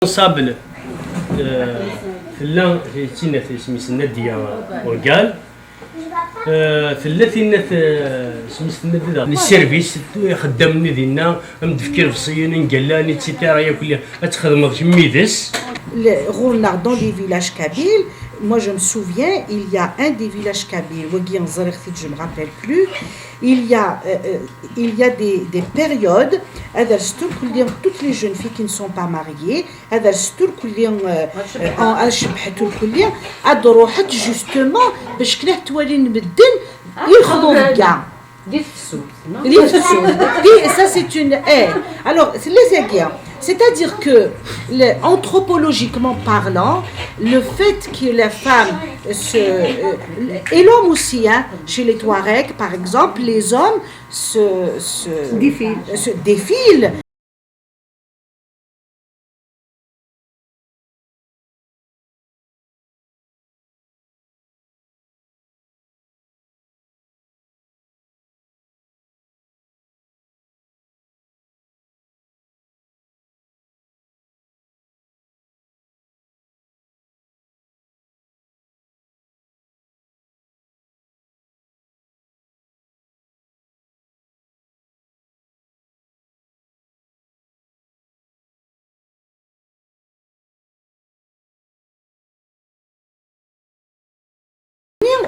صابل ثلا تينا سميتنا ديا وقال ثلاثين سميتنا السيرفيس خدامني دينا مدفكر في الصيون قالاني تيتيرا يا كلها تخدم ميدس غورنا dans les villages kabyles. Moi, je me souviens, il y a un des villages kabyles, je ne me rappelle plus, il y a des périodes, toutes les jeunes filles qui ne sont pas mariées, justement, ça c'est une aide. Alors, c'est-à-dire que, anthropologiquement parlant, le fait que la femme et l'homme aussi, hein, chez les Touaregs par exemple, les hommes se défilent.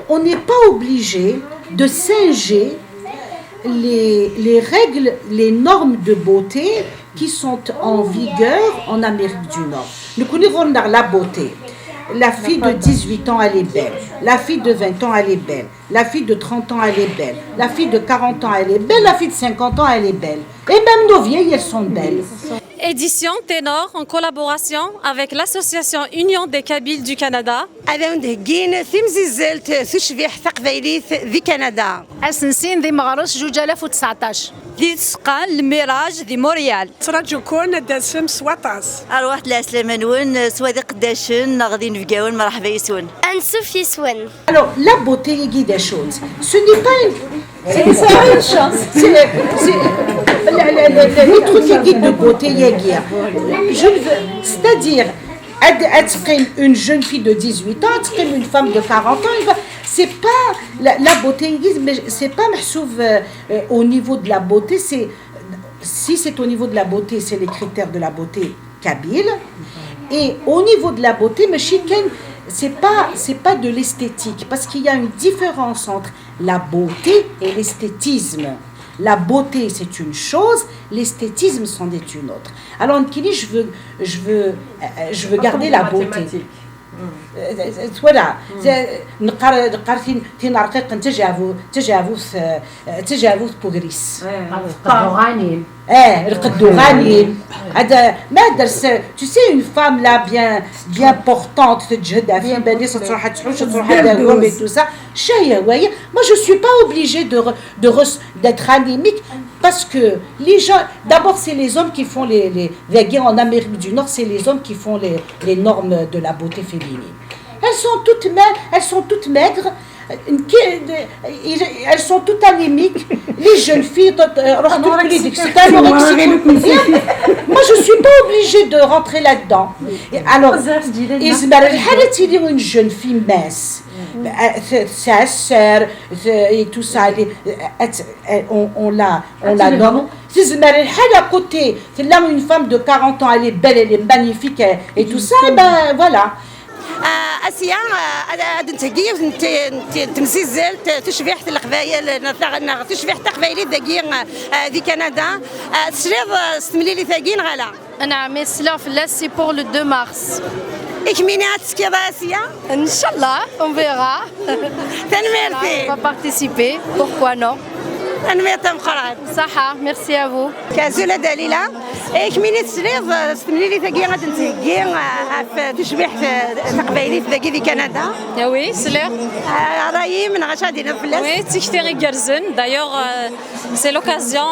On n'est pas obligé de singer les règles, les normes de beauté qui sont en vigueur en Amérique du Nord. Nous connaissons la beauté. La fille de 18 ans, elle est belle. La fille de 20 ans, elle est belle. La fille de 30 ans, elle est belle. La fille de 40 ans, elle est belle. La fille de 50 ans, elle est belle. Et même nos vieilles, elles sont belles. Édition Ténor en collaboration avec l'association Union des Kabyles du Canada. أنا ندهجين ثيم زلت تشبيح ثقبيليث ذي كندا. أسنسين ذي مغرس 2019. ذي تسقان الميراج ذي موريال. تراجو كون داسم سواطاس. أروح لأسلمانون سوادي قداشن غادي نفقاون مرحبا يسون. أنسوف يسون. Alors la beauté il y a des choses. Ce n'est pas une chance. Les trucs de beauté c'est-à-dire une jeune fille de 18 ans, une femme de 40 ans, c'est pas la beauté, mais c'est pas au niveau de la beauté, si c'est au niveau de la beauté, c'est les critères de la beauté kabyle, et au niveau de la beauté, mais c'est pas de l'esthétique, parce qu'il y a une différence entre la beauté et l'esthétisme. La beauté, c'est une chose, l'esthétisme, c'en est une autre. Alors, Nkini, je veux garder la beauté. voilà نقار رقيق تجاوز بوغريس القدو غاني هذا ما درس tu sais une femme là bien portante تجهدها في باليس تروح تحوش تروح تداوم et tout ça شايه وهي moi je suis pas obligée d'être anémique parce que les gens d'abord c'est les hommes qui font les en Amérique du Nord c'est les hommes qui font les normes de la beauté féminine. Elles sont toutes maigres, elles sont toutes anémiques. Les jeunes filles, moi je suis pas obligée de rentrer là-dedans. Alors, une jeune fille mince, sa sœur et tout ça, on la nomme. À côté, c'est là une femme de 40 ans, elle est belle, elle est magnifique et tout ça, ben voilà. اسيا تنتهي تمزيزل تشبيح القبايل تشبيح تقبايلي ذاكي في كندا تشريض استملي لي ثاقين غلا نعم ميسلا فلاس سي بور لو 2 مارس إكمينات سكيضا اسيا ان شاء الله on verra تنميرتي va participer pourquoi non تنميرتي مقران صحة ميرسي à vous كازولا دليلة إكمينات تشريض استملي لي ثاقي غتنتهي تشبيح تقبايلي ذاكي في كندا Oui, c'est l'air. رايي من غشادينا فلاس Oui, تشتري جرزن. D'ailleurs, c'est l'occasion.